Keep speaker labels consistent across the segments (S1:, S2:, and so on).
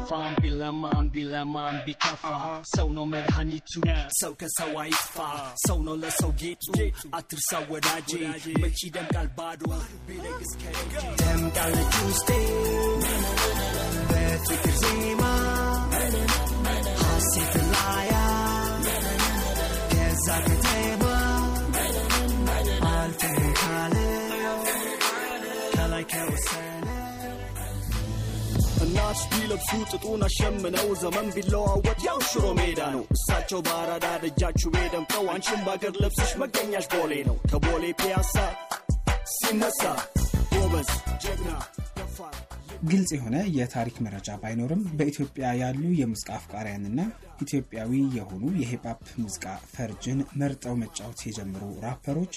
S1: farm bilaman bikafa so no medhanitu so kasawa ifa so no la so gitu atrsa wadaji machi dem galbado bilegis kare dem gal tuesday betikir zima hasit laya gezakatema alfen kale kala kawsana الناس بيلبسوا تطونا شمنا وزمن بيلوعوت ያው ሽሮ ሜዳ ነው እሳቸው ባራዳ ደጃችሁ ሄደም አንቺም ባገር ለብስሽ መገኛሽ ቦሌ ነው ከቦሌ ፒያሳ ሲነሳ ጎበዝ ጀግና ደፋር
S2: ግልጽ የሆነ የታሪክ መረጃ ባይኖርም በኢትዮጵያ ያሉ የሙዚቃ አፍቃሪያንና ኢትዮጵያዊ የሆኑ የሂፕሆፕ ሙዚቃ ፈርጅን መርጠው መጫወት የጀመሩ ራፐሮች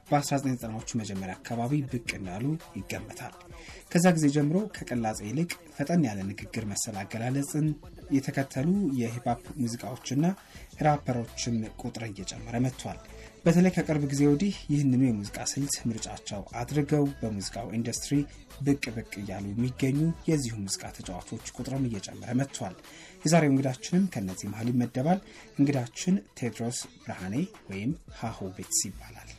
S2: በ1990ዎቹ መጀመሪያ አካባቢ ብቅ እንዳሉ ይገመታል። ከዛ ጊዜ ጀምሮ ከቀላጼ ይልቅ ፈጠን ያለ ንግግር መሰል አገላለጽን የተከተሉ የሂፕሆፕ ሙዚቃዎችና ራፐሮችን ቁጥር እየጨመረ መጥቷል። በተለይ ከቅርብ ጊዜ ወዲህ ይህንኑ የሙዚቃ ስልት ምርጫቸው አድርገው በሙዚቃው ኢንዱስትሪ ብቅ እያሉ የሚገኙ የዚሁ ሙዚቃ ተጫዋቾች ቁጥርም እየጨመረ መጥቷል። የዛሬው እንግዳችንም ከነዚህ መሃል ይመደባል። እንግዳችን ቴድሮስ ብርሃኔ ወይም ሃሁ ቢትስ ይባላል።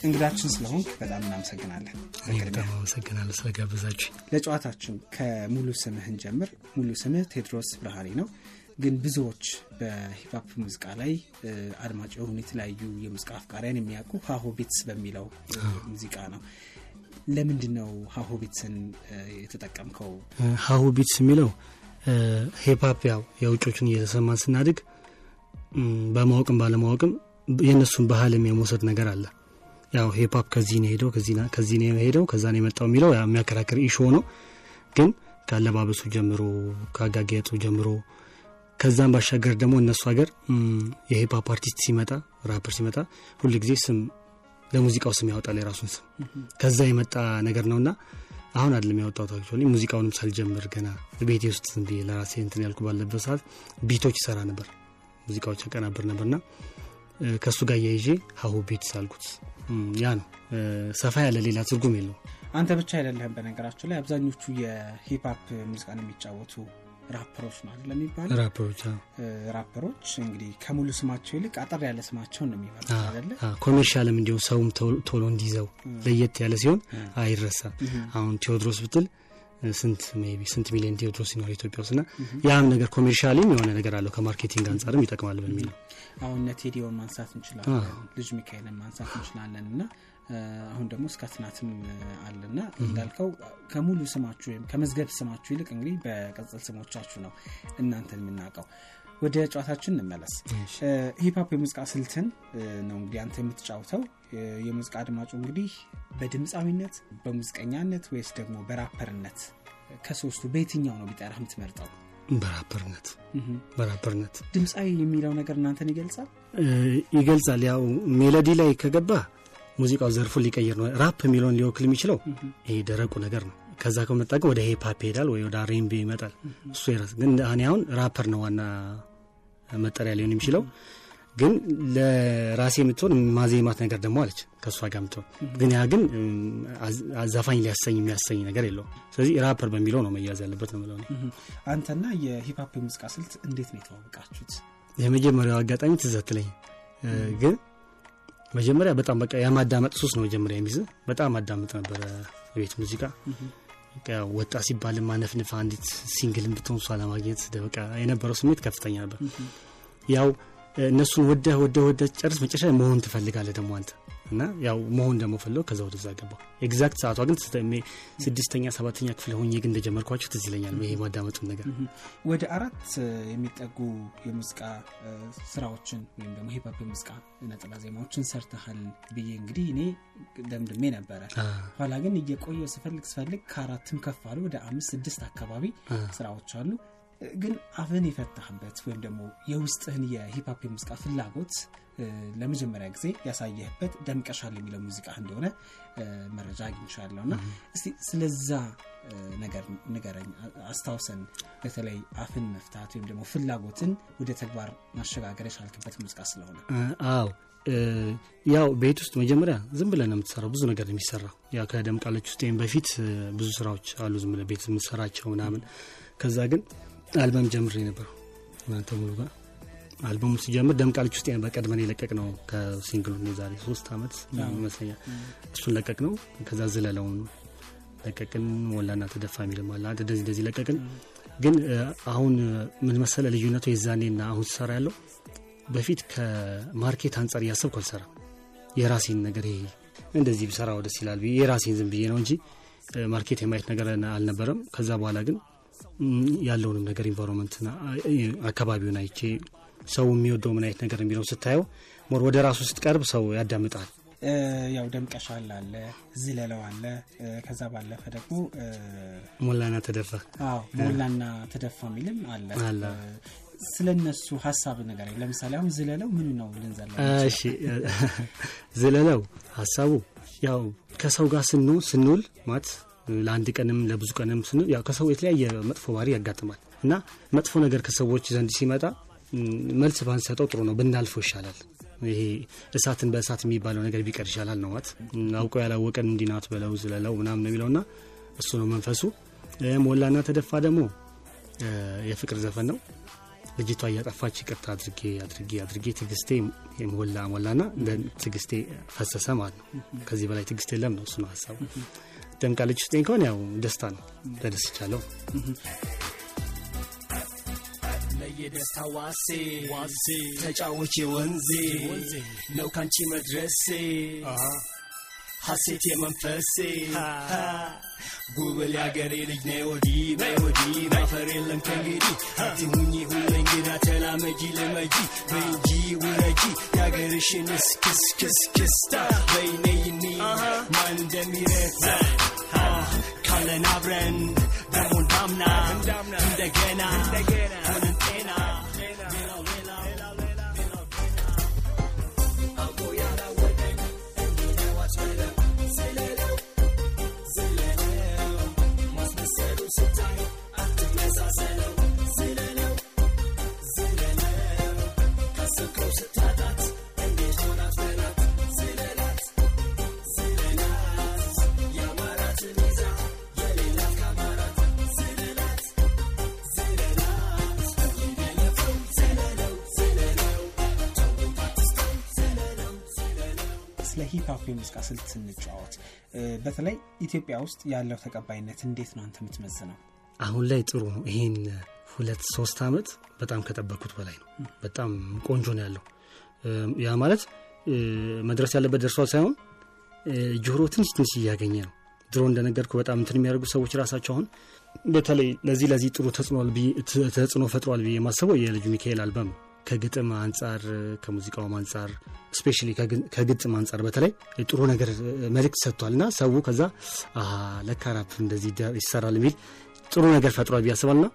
S2: እንግዳችን ስለሆንክ በጣም እናመሰግናለን።
S3: እናመሰግናለን ስለጋበዛችሁ።
S2: ለጨዋታችን ከሙሉ ስምህን ጀምር። ሙሉ ስምህ ቴድሮስ ብርሃኔ ነው። ግን ብዙዎች በሂፕሆፕ ሙዚቃ ላይ አድማጭ የሆኑ የተለያዩ የሙዚቃ አፍቃሪያን የሚያውቁ ሃሁ ቢትስ በሚለው ሙዚቃ ነው። ለምንድነው ሃሁ ቢትስን የተጠቀምከው?
S3: ሃሁ ቢትስ የሚለው ሂፕሆፕ ያው የውጮችን እየተሰማን ስናድግ በማወቅም ባለማወቅም የነሱን ባህልም የመውሰድ ነገር አለ። ያው ሂፕሆፕ ከዚህ ነው ሄደው ከዛ ነው የመጣው የሚለው የሚያከራክር ኢሹ ነው። ግን ካለባበሱ ጀምሮ ካጋጋጡ ጀምሮ ከዛም ባሻገር ደግሞ እነሱ ሀገር የሂፕሆፕ አርቲስት ሲመጣ ራፐር ሲመጣ ሁሉ ጊዜ ስም ለሙዚቃው ስም ያወጣል የራሱን ስም ከዛ የመጣ ነገር ነውና አሁን አይደለም ያወጣው ታክቹሊ ሙዚቃውንም ሳልጀምር ገና ቤቴ ውስጥ እንዴ ለራሴ እንትን ያልኩ ባለበት ሰዓት ቢቶች ይሰራ ነበር ሙዚቃዎች አቀናብር ነበርና ከሱ ጋር ያይዤ ሃሁ ቢትስ አልኩት። ያ ነው ሰፋ ያለ ሌላ ትርጉም የለው።
S2: አንተ ብቻ አይደለም በነገራችሁ ላይ አብዛኞቹ የሂፕሆፕ ሙዚቃን የሚጫወቱ ራፐሮች ማለት ለሚባለው ራፐሮች እንግዲህ ከሙሉ ስማቸው ይልቅ አጠር ያለ ስማቸው ነው የሚባለው አይደለ?
S3: ኮሜርሻልም እንዲሁ ሰውም ቶሎ እንዲዘው ለየት ያለ ሲሆን አይረሳ። አሁን ቴዎድሮስ ብትል ስንት ሚሊዮን ቴዎድሮስ ነው ኢትዮጵያ ውስጥና ያም ነገር ኮሜርሻልም የሆነ ነገር አለው ከማርኬቲንግ አንፃርም ይጠቅማል በሚል ነው።
S2: አሁን ቴዲዮን ማንሳት እንችላለን፣ ልጅ ሚካኤልን ማንሳት እንችላለንና አሁን ደግሞ ስካትናትም አለና እንዳልከው ከሙሉ ስማችሁ ወይም ከመዝገብ ስማችሁ ይልቅ እንግዲህ በቀጽል ስሞቻችሁ ነው እናንተን የምናውቀው። ወደ ጨዋታችን እንመለስ። ሂፕሆፕ የሙዚቃ ስልትን ነው እንግዲህ አንተ የምትጫወተው። የሙዚቃ አድማጩ እንግዲህ በድምጻዊነት በሙዚቀኛነት ወይስ ደግሞ በራፐርነት ከሶስቱ በየትኛው ነው ቢጠራህ የምትመርጠው?
S3: በራፐርነት።
S2: ድምጻዊ የሚለው ነገር እናንተን
S3: ይገልጻል። ያው ሜሎዲ ላይ ከገባ ሙዚቃው ዘርፉ ሊቀየር ነው። ራፕ የሚለውን ሊወክል የሚችለው ይሄ ደረቁ ነገር ነው። ከዛ ከመጣቀም ወደ ሂፕሆፕ ይሄዳል ወይ ወደ R&B ይመጣል። እሱ የራስ ግን አሁን ራፐር ነው ዋና መጠሪያ ሊሆን የሚችለው። ግን ለራሴ የምትሆን ማዜማት ነገር ደግሞ አለች ከሷ ጋር የምትሆን ግን ያ ግን አዛፋኝ የሚያሰኝ ነገር የለው። ስለዚህ ራፐር በሚለው ነው መያዝ ያለበት ነው ማለት ነው።
S2: አንተና የሂፕሆፕ የሙዚቃ ስልት እንዴት ነው የተዋወቃችሁት?
S3: የመጀመሪያው አጋጣሚ ትዘትለኝ ግን መጀመሪያ በጣም በቃ ያማዳመጥ ሱስ ነው መጀመሪያ የሚይዝ በጣም አዳምጥ ነበር ቤት ሙዚቃ ወጣ ሲባል ማነፍንፋ አንዲት ሲንግል ብትሆን ሷላ ማግኘት በቃ የነበረው ስሜት ከፍተኛ ነበር። ያው እነሱን ወደ ጨርስ መጨረሻ መሆን ትፈልጋለህ ደግሞ አንተ እና ያው መሆን ደግሞ ፈለው ከዛ ወደዛ ገባ ኤግዛክት ሰዓቷ ግን 6ኛ 7ኛ ክፍል ሆኜ ግን እንደጀመርኳቸው ትዝ ይለኛል ይሄ ማዳመጡን ነገር
S2: ወደ 4 የሚጠጉ የሙዚቃ ስራዎችን ወይም ደግሞ ሂፕ ሆፕ የሙዚቃ ነጠላ ዜማዎችን ሰርተሃል ብዬ እንግዲህ እኔ ደምድሜ ነበር ኋላ ግን እየቆየ ስፈልግ ከ4ም ከፍ አሉ ወደ 5-6 አካባቢ ስራዎች አሉ ግን አፈን የፈታህበት ወይም ደግሞ የውስጥህን የሂፕ ሆፕ የሙዚቃ ፍላጎት ለመጀመሪያ ጊዜ ያሳየህበት ደምቀሻል የሚለው ሙዚቃ እንደሆነ መረጃ አግኝቻለሁና እስቲ ስለዛ ነገር ንገረኝ አስታውሰን በተለይ አፍን መፍታት ወይም ደግሞ ፍላጎትን ወደ ተግባር ማሸጋገር የቻልክበት ሙዚቃ ስለሆነ
S3: አዎ ያው ቤት ውስጥ መጀመሪያ ዝም ብለን ነው የምትሰራው ብዙ ነገር የሚሰራው ያው ከደምቃለች ውስጥ በፊት ብዙ ስራዎች አሉ ዝም ብለን ቤት የምትሰራቸው ምናምን ከዛ ግን አልበም ጀምሬ ነበር አንተ ሙሉ ጋር አልበሙ ሲጀምር ደምቃለች ውስጥ በቀድመን የለቀቅነው ከሲንግሉ ዛሬ 3 አመት ይመስለኛል እሱን ለቀቅነው ከዛ ዝለለውን ለቀቅን ወላና ተደፋ የሚልም አለ እንደዚህ ለቀቅን ግን አሁን ምን መሰለ ልዩነቱ የዛኔና አሁን ሰራ ያለው በፊት ከማርኬት አንፃር ያሰብኩ አልሰራ የራሴን ነገር ይሄ እንደዚህ ቢሰራ ወደስ ይላል የራሴን ዝም ብዬ ነው እንጂ ማርኬት የማይት ነገር አልነበረም ከዛ በኋላ ግን ያለውንም ነገር ኢንቫይሮንመንትና አካባቢውን አይቼ ሰው የሚወደው ምን አይነት ነገር የሚለው ስታየው ሞር ወደ ራሱ ስትቀርብ ሰው ያዳምጣል
S2: ያው ደምቀሻል አለ ዝለለው አለ ከዛ ባለፈ ደግሞ
S3: ሞላና ተደፋ
S2: ሞላና ተደፋ የሚልም አለ ስለነሱ ሐሳብ ነገር ለምሳሌ አሁን ዝለለው ምን ነው ልንዘለው
S3: እሺ ዝለለው ሐሳቡ ያው ከሰው ጋር ስንውል ማለት ለአንድ ቀንም ለብዙ ቀንም ስንል ያው ከሰው የተለያየ መጥፎ ባህሪ ያጋጥማል እና መጥፎ ነገር ከሰዎች ዘንድ ሲመጣ መልስ ባንሰጠው ጥሩ ነው ብናልፈው ይሻላል ይሄ እሳትን በእሳት የሚባለው ነገር ቢቀር ይሻላል ነው ማለት አውቀው ያላወቀን እንዲናት በለው ዝለለው ምናምን የሚለውና እሱ ነው መንፈሱ ሞላና ተደፋ ደግሞ የፍቅር ዘፈን ነው ልጅቷ ያጠፋች ይቅርታ አድርጌ ትግስቴ ሞላና ትግስቴ ፈሰሰ ማለት ነው ከዚህ በላይ ትግስቴ የለም ነው እሱ ነው ሐሳቡ ደምቃለች ውስጥ እንኳን ያው ደስታ ነው ተደስቻለሁ
S1: ለየደስታ ዋሴ ተጫወቼ ወንዜ ነው ካንቺ መድረሴ ሐሴት የመንፈሴ ጉብል ያገሬ ልጅ ነይ ወዲ ማፈር የለም ከእንግዲህ አትሁኚ ሁሌ እንግዳ ተላመጂ ለመጂ በይጂ ውረጂ ያገርሽን ክስክስክስታ በይነይኒ ማን እንደሚረታ ካለን አብረን ደግሞ እንዳምና እንደገና ሆነን ጤና
S2: ለሂፕ ሆፕ ሙዚቃ ስልት ስንጫወት በተለይ ኢትዮጵያ ውስጥ ያለው ተቀባይነት እንዴት ነው አንተ የምትመዝነው
S3: አሁን ላይ ጥሩ ነው ይሄን 2-3 አመት በጣም ከጠበቁት በላይ ነው በጣም ቆንጆ ነው ያለው ያ ማለት መድረስ ያለበት ደርሷል ሳይሆን ጆሮ ትንሽ ያገኘ ነው ድሮ እንደነገርኩ በጣም እንትን የሚያደርጉ ሰዎች ራሳቸው አሁን በተለይ ለዚህ ጥሩ ተጽዕኖ ፈጥሯል ብዬ ማሰበው የልጁ ሚካኤል አልበም ከግጥም አንፃር ከሙዚቃው አንፃር ስፔሻሊ ከግጥም አንፃር በተለይ ጥሩ ነገር መልእክት ሰጥቷልና ሰው ከዛ ለካራፕ እንደዚህ ይሰራል የሚል ጥሩ ነገር ፈጥሯል ቢያስባልና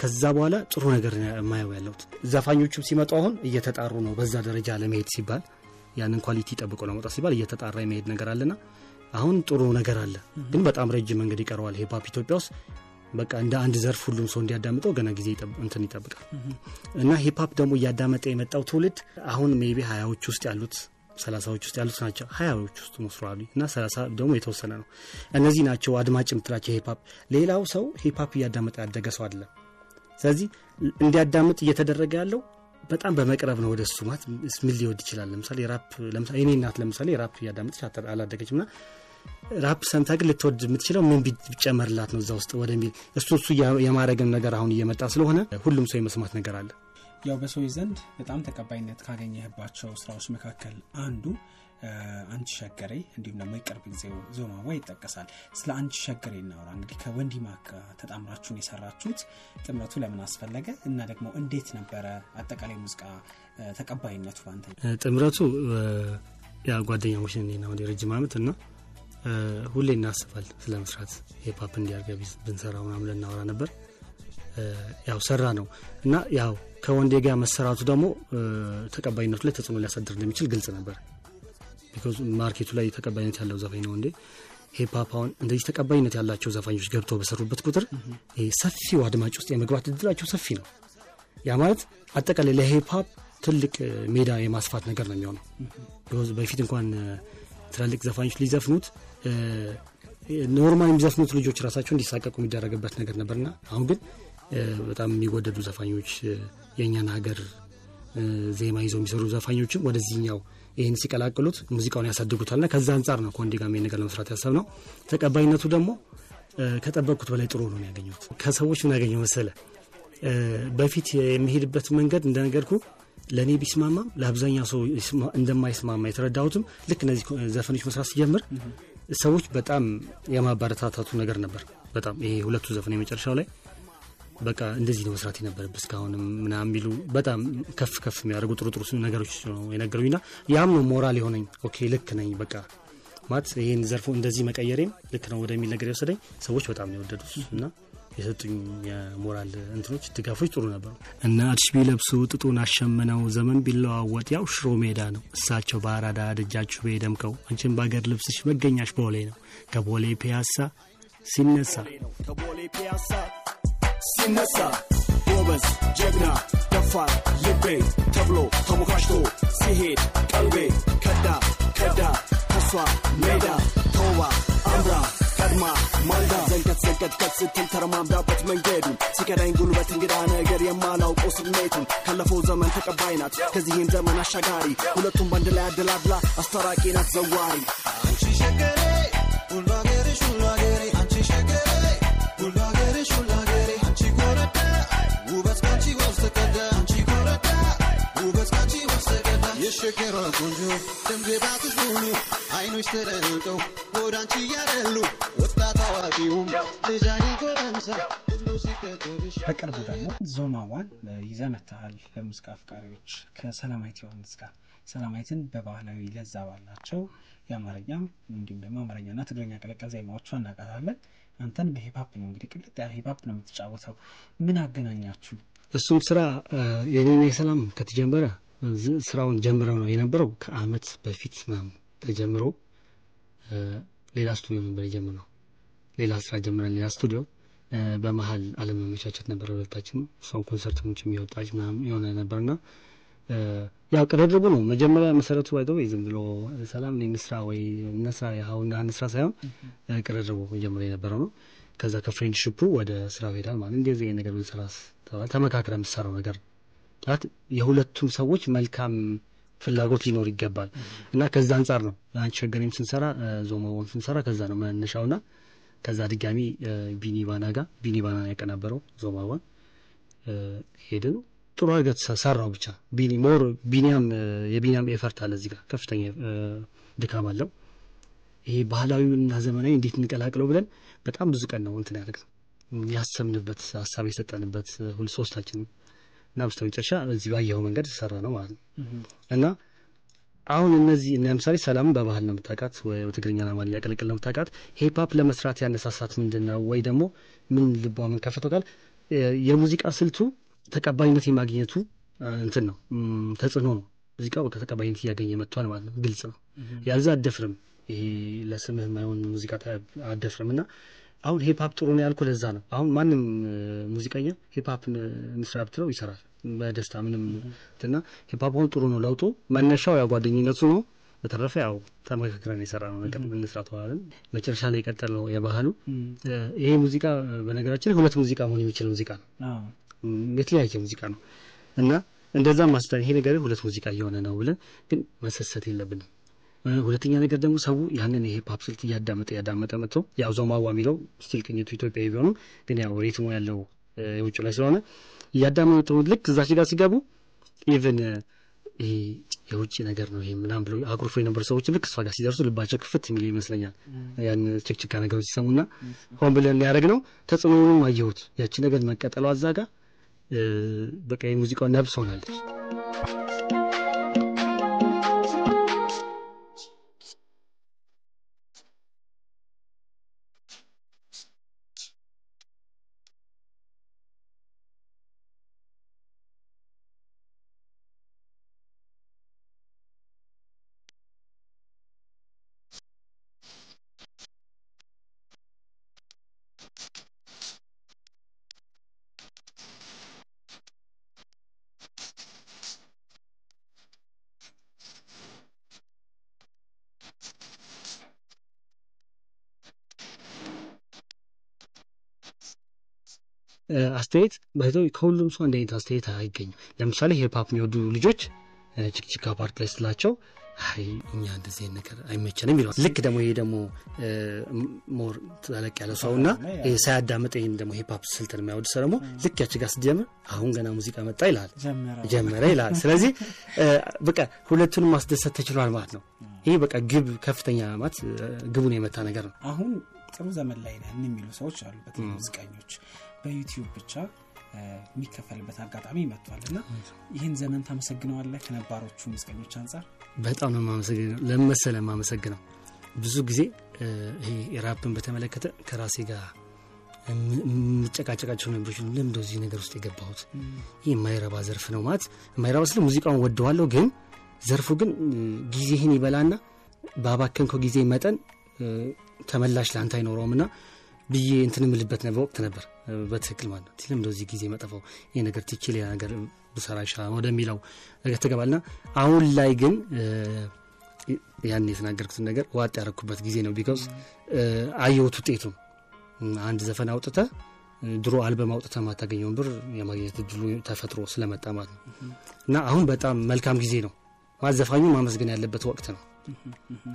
S3: ከዛ በኋላ ጥሩ ነገር ማየው ያለው ዘፋኞቹም ሲመጡ አሁን እየተጣሩ ነው በዛ ደረጃ ለመሄድ ሲባል ያንን ኳሊቲ ጠብቆ ለመውጣት ሲባል እየተጣራ የመሄድ ነገር አለና አሁን ጥሩ ነገር አለ ግን በጣም ረጅም መንገድ ይቀርዋል ሂፕ ሆፕ ኢትዮጵያ ውስጥ በቃ እንደ አንድ ዘርፍ ሁሉም ሰው እንዲያዳምጠው ገና ጊዜ ይጠብቃል እና ሂፕ ሆፕ ደግሞ ያዳመጠ የመጣው ትውልድ አሁን ሜቢ 20ዎች ውስጥ ያሉት 30ዎች ውስጥ ያሉት ናቸው 20ዎች ውስጥ መስራሉ እና 30 ደግሞ የተወሰነ ነው እነዚህ ናቸው አድማጭ ምትላቸው ሂፕ ሆፕ ሌላው ሰው ሂፕ ሆፕ ያዳመጠ ያደገ ሰው አይደለም ስለዚህ እየተደረገ ያለው በጣም በመቅረብ ነው ወደሱ ማለት ምን ሊወድ ይችላል ለምሳሌ ራፕ ለምሳሌ እኔ እናት ለምሳሌ ራፕ ያዳመጠች አላደገችምና ራፕ ሰምታ ግን ልትወድ የምትችለው ምን ቢጨመርላት ነው እዛ ውስጥ ወደሚል እሱ የማረግን ነገር አሁን እየመጣ ስለሆነ ሁሉም ሰው የመስማት ነገር አለ
S2: ያው በሰዎች ዘንድ በጣም ተቀባይነት ካገኘህባቸው ስራዎች መካከል አንዱ አንቺ ሸገሬ እንዲሁም ደግሞ የቅርብ ጊዜው ዞማዋ ይጠቀሳል። ስለ አንቺ ሸገሬ እናውራ። እንግዲህ ከወንዲማክ ተጣምራችሁን የሰራችሁት ጥምረቱ ለምን አስፈለገ እና ደግሞ እንዴት ነበረ አጠቃላይ ሙዚቃ ተቀባይነቱ አንተ?
S3: ጥምረቱ ያ ጓደኛሞች ነን ነው ረጅም ዓመት እና ሁሌ እናስባል ስለመስራት ሂፕሆፕ እንዲያርገብ ብንሰራው ምናምን እናወራ ነበር። ያው ሰራ ነው እና ያው ከወንዴ ጋር መሰራቱ ደግሞ ተቀባይነቱ ላይ ተጽዕኖ ሊያሳድር እንደሚችል ግልጽ ነበር። because ማርኬቱ ላይ ተቀባይነት ያለው ዘፋኝ ነው እንዴ ሂፕሆፕ አሁን እንደዚህ ተቀባይነት ያላቸው ዘፋኞች ገብተው በሰሩበት ቁጥር ሰፊው አድማጭ ውስጥ የመግባት እድላቸው ሰፊ ነው። ያ ማለት አጠቃላይ ለሂፕሆፕ ትልቅ ሜዳ የማስፋት ነገር ነው የሚሆነው። በፊት እንኳን ትላልቅ ዘፋኞች ሊዘፍኑት ኖርማል የሚዘፍኑት ልጆች ራሳቸው እንዲሳቀቁ የሚደረግበት ነገር ነበርና አሁን ግን በጣም የሚወደዱ ዘፋኞች የኛን ሀገር ዜማ ይዘው የሚሰሩ ዘፋኞችም ወደዚህኛው ይሄን ሲቀላቅሉት ሙዚቃውን ያሳድጉታልና ከዛ አንፃር ነው ኮንዲ ጋር ነገር ለመስራት ያሰብነው። ተቀባይነቱ ደግሞ ከጠበቁት በላይ ጥሩ ነው ያገኙት። ከሰዎች ምን ያገኘው መሰለ በፊት የሚሄድበት መንገድ እንደነገርኩ ለኔ ቢስማማም ለአብዛኛው ሰው እንደማይስማማ የተረዳሁትም ልክ እነዚህ ዘፈኖች መስራት ሲጀምር ሰዎች በጣም የማባረታታቱ ነገር ነበር። በጣም ይሄ ሁለቱ ዘፈን የመጨረሻው ላይ በቃ እንደዚህ ነው መስራት የነበረበት እስካሁንም ምናምን ቢሉ በጣም ከፍ የሚያደርጉ ጥሩ ነገሮች ነው የነገሩኝና ያም ነው ሞራል የሆነኝ። ኦኬ ልክ ነኝ በቃ ማለት ይሄን ዘርፎ እንደዚህ መቀየሬም ልክ ነው ወደሚል ነገር የወሰደኝ ሰዎች በጣም ነው የወደዱት እና የሰጡኝ የሞራል እንትኖች ድጋፎች ጥሩ ነበሩ። እና አዲስ ቢለብሱ ጥጡን አሸመነው ዘመን ቢለዋወጥ ያው ሽሮ ሜዳ ነው እሳቸው ባራዳ ደጃችሁ በደምቀው አንቺን ባገር ልብስሽ መገኛሽ ቦሌ ነው ከቦሌ ፒያሳ ሲነሳ ጎበዝ ጀግና ደፋር ልቤ ተብሎ ተሞካሽቶ ሲሄድ ቀልቤ ከዳ ተስፋ ሜዳ ተውባ አምራ ቀድማ ማልዳ ዘንቀት ስትል ተረማምዳበት መንገዱ ሲከዳኝ ጉልበት እንግዳ ነገር የማላውቀው ስሜቱን ካለፈው ዘመን ተቀባይናት ከዚህም ዘመን አሻጋሪ ሁለቱም ባንድ ላይ አደላድላ አስተራቂ ናት ዘዋሪ አንቺ ሸገሬ ሁሉ አገሬሽ አንቺ ሸገሬ ሁሉ አገሬሽ አንቺ ኮረዳ ውበት ካንቺ ወስተቀዳ አንቺ ኮረዳ ውበት ካንቺ ወስተቀዳ የሸገሯ ቆንጆ ደምግባትሽ ሙሉ አይኖች ተደንቀው ወዳንቺ ያደሉ ወጣት አዋቂውም ልጃኒ ጎረምሳ ሁሉ ሲከተልሽ። በቅርቡ ደግሞ ዞማዋን ይዘመታል ለሙዚቃ አፍቃሪዎች ከሰላማዊት ዮሐንስ ጋር ሰላማዊትን በባህላዊ ለዛ ባላቸው የአማርኛ እንዲሁም ደግሞ አማርኛና ትግርኛ ቀለቀል ዜማዎቿ እናቀርባለን። አንተን በሂፕሆፕ ነው እንግዲህ ቅልጥ ያለ ሂፕሆፕ ነው የምትጫወተው። ምን አገናኛችሁ? እሱም ስራ የኔና የሰላም ከተጀመረ ስራውን ጀምረው ነው የነበረው ከአመት በፊት ምናምን ተጀምሮ ሌላ ስቱዲዮ ነበር የጀመረው። ሌላ ስራ ጀምረን ሌላ ስቱዲዮ በመሃል አለመመቻቸት ነበር ሁለታችን። ሰው ኮንሰርት ምንጭ የሚወጣች ምናምን የሆነ ነበርና ያው ቀረድቡ ነው መጀመሪያ መሰረቱ አይደው ዝም ብሎ ሰላም ነው እንስራ ወይ እንስራ ያውና እንስራ ሳይሆን ቀረድቡ መጀመሪያ የነበረው ነው። ከዛ ከፍሬንድሺፑ ወደ ስራው ሄዳል ማለት እንደዚህ ነገር እንሰራስ ተመካክረን መስራው ነገር ታት የሁለቱም ሰዎች መልካም ፍላጎት ሊኖር ይገባል እና ከዛ አንፃር ነው አንቺ ሸገሬም ስንሰራ ዞማውን ስንሰራ ከዛ ነው መነሻውና ከዛ ድጋሚ ቢኒ ባና ያቀናበረው ዞማውን ሄድን ጥሩ አድርገን ሰራው ብቻ የቢኒያም ኤፈርት አለ እዚህ ጋር ከፍተኛ ድካም አለው። ይሄ ባህላዊውና ዘመናዊ እንዴት እንቀላቅለው ብለን በጣም ብዙ ቀን ነው እንትን ያደረግነው ያሰብንበት ሐሳብ የሰጠንበት ሁሉ ሶስታችን እና በስተመጨረሻ እዚህ ባየው መንገድ ሰራ ነው ማለት ነው። እና አሁን እነዚህ ለምሳሌ ሰላም በባህል ነው የምታውቃት ወይ ትግርኛና አማርኛ ቀለቀል ነው የምታውቃት። ሂፕሆፕ ለመስራት ያነሳሳት ምንድነው ወይ ደግሞ ምን ልቧ ምን ከፈተው ጋር የሙዚቃ ስልቱ ተቀባይነት የማግኘቱ እንትን ነው ተጽዕኖ ነው። ሙዚቃው ከተቀባይነት ያገኘ መጥቷል ማለት ነው። ግልጽ ነው ያዛ አደፍርም ይሄ ለስምህ ማይሆን ሙዚቃ አደፍርምና አሁን ሂፕሆፕ ጥሩ ነው ያልኩ ለዛ ነው። አሁን ማንም ሙዚቀኛ ሂፕሆፕ እንስራ ብትለው ይሰራል በደስታ ምንም እንትና ሂፕሆፕ ጥሩ ነው ለውጡ መነሻው ያው ጓደኝነቱ ነው። በተረፈ ያው ተመካክረን የሰራነው ነገር እንስራው አይደል መጨረሻ ላይ ቀጠለው የባህሉ ይሄ ሙዚቃ በነገራችን ሁለት ሙዚቃ መሆን የሚችል ሙዚቃ ነው። የተለያየ ሙዚቃ ነው እና እንደዛ ማስተር ይሄ ነገር ሁለት ሙዚቃ እየሆነ ነው ብለን ግን መሰሰት የለብንም። ሁለተኛ ነገር ደግሞ ሰው ያንን ይሄ ፖፕ ስልት ያዳመጠ መጥቶ ያው ዞማዋ የሚለው ስቲል ቅኝቱ ኢትዮጵያዊ ቢሆንም ግን ያው ሪትሙ ያለው የውጭ ላይ ስለሆነ ያዳመጠው ልክ እዛች ጋር ሲገቡ ኢቭን የውጭ ነገር ነው ይሄ ምናምን ብለው አኩርፎ የነበሩ ሰዎች ልክ እሷ ጋር ሲደርሱ ልባቸው ክፍት የሚል ይመስለኛል ያን ችክችካ ነገሮች ሲሰሙና ሆን ብለን ያደረግነው ተጽዕኖውን አየሁት ያቺ ነገር መቀጠሏ አዛጋ በቃ የሙዚቃው ነብስ ሆናለች አስተያየት ባይዘው ከሁሉም ሰው እንደ አስተያየት አይገኝም ለምሳሌ ሂፕሆፕ የሚወዱ ልጆች ችክችካ ፓርት ላይ ስላቸው አይ እኛ እንደዚህ ነገር አይመቸንም ይላል ልክ ደግሞ ይሄ ደግሞ ሞር ተለቅ ያለ ሰውና ሳያዳምጥ ይሄን ደግሞ ሂፕሆፕ ስልትን የሚያወድ ሰው ደግሞ ልክ ያቺ ጋር ሲጀምር አሁን ገና ሙዚቃ መጣ ይላል ጀመረ ይላል ስለዚህ በቃ ሁለቱንም ማስደሰት ተችሏል ማለት ነው ይሄ በቃ ግብ ከፍተኛ ማለት ግቡን የመታ ነገር ነው
S2: አሁን ጥሩ ዘመን ላይ ነን የሚሉ ሰዎች አሉ በተለይ ሙዚቀኞች በዩቲዩብ ብቻ የሚከፈልበት አጋጣሚ መጥቷልና ይሄን ዘመን ታመሰግነዋለህ ከነባሮቹ ሙዚቀኞች አንፃር
S3: በጣም ነው ማመሰግነው ለምሳሌ ማመሰግነው ብዙ ጊዜ ይሄ ራፕን በተመለከተ ከራሴ ጋር ምጨቃጨቃቸው ነገሮች ለምንድነው እዚህ ነገር ውስጥ የገባሁት ይሄ የማይረባ ዘርፍ ነው ማለት የማይረባ ስለ ሙዚቃውን ወደዋለሁ ግን ዘርፉ ግን ጊዜህን ይበላና ባባከንከው ጊዜ መጠን ተመላሽ ላንተ አይኖርውምና ብዬ እንትን ምልበት ወቅት ነበር በትክክል ማለት ነው ለምንድነው እዚህ ጊዜ መጠፋው ይሄ ነገር ትችል ያ ነገር ብሰራ ይሻላል ወደሚለው ነገር ተገባልና አሁን ላይ ግን ያን የተናገርኩት ነገር ዋጥ ያረኩበት ጊዜ ነው ቢኮዝ አየሁት ውጤቱ አንድ ዘፈን አውጥተ ድሮ አልበም አውጥተ ማታገኘው ብር የማግኘት እድሉ ተፈጥሮ ስለመጣ ማለት ነው እና አሁን በጣም መልካም ጊዜ ነው ማዘፋኙ ማመስገን ያለበት ወቅት ነው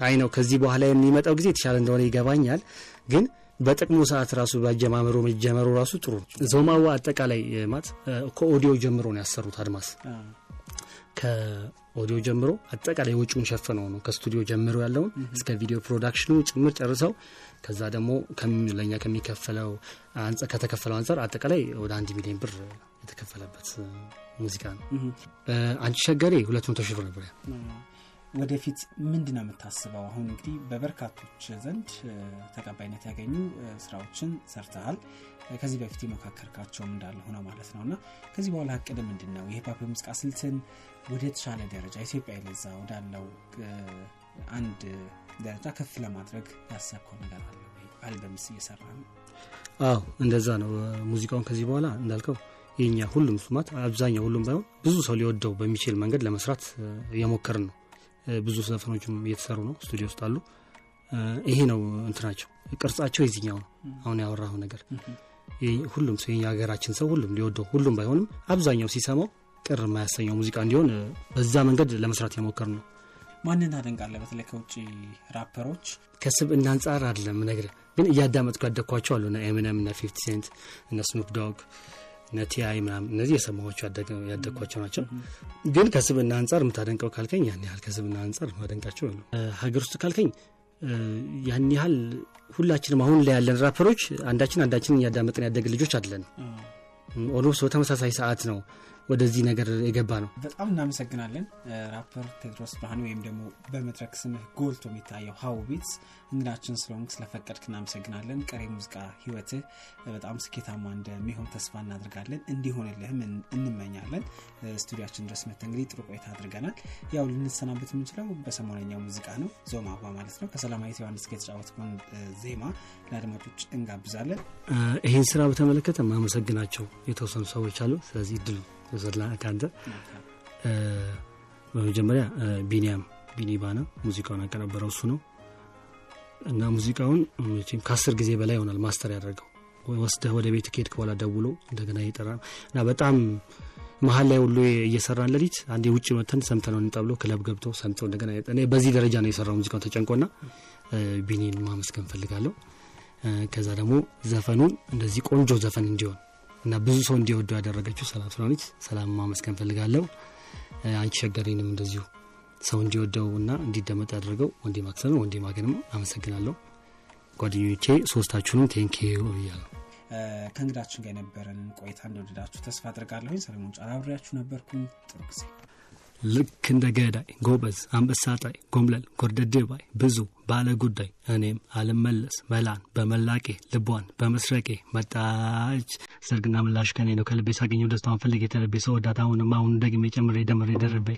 S3: አይ ነው ከዚህ በኋላ የሚመጣው ጊዜ ተሻለ እንደሆነ ይገባኛል ግን በጥቅሙ ሰዓት ራሱ ባጀማመሩ መጀመሩ ራሱ ጥሩ ዞማዋ አጠቃላይ ማለት ከኦዲዮ ጀምሮ ነው ያሰሩት አድማስ ከኦዲዮ ጀምሮ አጠቃላይ ወጪውን ሸፈነው ነው ከስቱዲዮ ጀምሮ ያለው እስከ ቪዲዮ ፕሮዳክሽኑ ጭምር ጨርሰው ከዛ ደግሞ ለኛ ከሚከፈለው ከተከፈለው አንፃር አጠቃላይ ወደ 1 ሚሊዮን ብር የተከፈለበት ሙዚቃ ነው አንቺ ሸገሬ 200,000 ብር ነበር
S2: ወደፊት ምንድነው የምታስበው አሁን እንግዲህ በበርካቶች ዘንድ ተቀባይነት ያገኙ ስራዎችን ሰርተሃል ከዚህ በፊት መካከርካቸው እንዳለ ሆነ ማለት ነውና ከዚህ በኋላ አቀደ ምንድነው የሂፕሆፕ ሙዚቃ ስልትን ወደ ተሻለ ደረጃ ኢትዮጵያ ይለዛ ወዳለው አንድ ደረጃ ከፍ ለማድረግ ያሰብከው ነገር አለ ወይ አልበምስ እየሰራ ነው
S3: አዎ እንደዛ ነው ሙዚቃውን ከዚህ በኋላ እንዳልከው የኛ ሁሉም ስማት አብዛኛው ሁሉም ባይሆን ብዙ ሰው ሊወደው በሚችል መንገድ ለመስራት እየሞከርን ነው ብዙ ዘፈኖችም እየተሰሩ ነው ስቱዲዮ ውስጥ አሉ ይሄ ነው እንትናቸው ቅርጻቸው የዚህኛው ነው አሁን ያወራው ነገር ሁሉም ሰው የሀገራችን ሰው ሁሉም ሊወደው ሁሉም ባይሆንም አብዛኛው ሲሰማው ቅር የማያሰኘው ሙዚቃ እንዲሆን በዛ መንገድ ለመስራት እየሞከርን ነው
S2: ማንንም አደንቃለሁ በተለይ ከውጪ ራፐሮች
S3: ከስብዕና አንፃር አይደለም ነገር ግን እያዳመጥኩ ያደኳቸው አሉና ኤሚነም እና 50 ሴንት እና ስኑፕ ዶግ ነቲአይ ምናምን እነዚህ የሰማኋቸው ያደኳቸው ናቸው ግን ከስብዕና አንፃር የምታደንቀው ካልከኝ ያን ያህል ከስብዕና አንፃር ማደንቃቸው ነው ሀገር ውስጥ ካልከኝ ያን ያህል ሁላችንም አሁን ላይ ያለን ራፐሮች አንዳችን ያዳመጥን ያደግ ልጆች አይደለን ኦልሞስት በተመሳሳይ ሰዓት ነው ወደዚህ ነገር የገባ ነው
S2: በጣም እናመሰግናለን ራፐር ቴድሮስ ብርሃኑ ወይም ደግሞ በመድረክ ስምህ ጎልቶ የሚታየው ሃው ቢትስ እንግዳችን ስለሆንክ ስለፈቀድክ እናመሰግናለን ቀሪ ሙዚቃ ህይወትህ በጣም ስኬታማ እንደሚሆን ተስፋ እናደርጋለን እንዲሆንልህም እንመኛለን ስቱዲዮአችን ድረስ መጥተህ እንግዲህ ጥሩ ቆይታ አድርገናል ያው ልንሰናበት የምንችለው በሰሞነኛው ሙዚቃ ነው ዞማዋ ማለት ነው ከሰላማዊት ዮሐንስ ጋር የተጫወተውን ዜማ ለአድማጮች እንጋብዛለን
S3: ይሄን ስራ በተመለከተ ማመሰግናቸው የተወሰኑ ሰዎች አሉ ስለዚህ ድሉ ዘላ ካንተ በመጀመሪያ ቢኒባና ሙዚቃውን አቀናበረው እሱ ነው እና ሙዚቃውን መቼም ከ10 ጊዜ በላይ ሆናል ማስተር ያደረገው ወስደህ ወደ ቤት ከሄድክ በኋላ ደውሎ እንደገና ይጠራል እና በጣም መሀል ላይ ሁሉ እየሰራን ለሊት አንዴ ውጪ ወተን ሰምተነው እንጣብሎ ክለብ ገብቶ ሰምተው እንደገና እኔ በዚህ ደረጃ ነው የሰራው ሙዚቃውን ተጨንቆና ቢኒን ማመስገን ፈልጋለሁ ከዛ ደግሞ ዘፈኑን እንደዚህ ቆንጆ ዘፈን እንዲሆን እና ብዙ ሰው እንዲወደው ያደረገችው ሰላም ስለሆነች ሰላም ማመስገን ፈልጋለሁ አንቺ ሸገሬንም እንደዚሁ ሰው እንዲወደውና እንዲደመጥ ያደረገው ወንዴ ማክሰን ወንዴ ማገንም አመሰግናለሁ። ጓደኞቼ ሶስታችሁንም ቴንኪዩ ይያሉ።
S2: ከእንግዳችን ጋር የነበረን ቆይታ እንደወደዳችሁ ተስፋ አድርጋለሁ። ሰለሞን ጫላ አብሬያችሁ ነበርኩኝ። ጥሩ ጊዜ።
S3: ልክ እንደ ገዳይ ጎበዝ አንበሳጣይ ጎምለል ጎርደዴባይ ብዙ ባለ ጉዳይ እኔም አልመለስ መላን በመላቄ ልቧን በመስረቄ መጣች ሰርግና ምላሽ ከኔ ነው ከልቤ ሳገኘው ደስታውን ፈልጌ ተለቤ ሰው ወዳታውንም አሁን ደግሜ ጨምሬ ደምሬ ደርቤ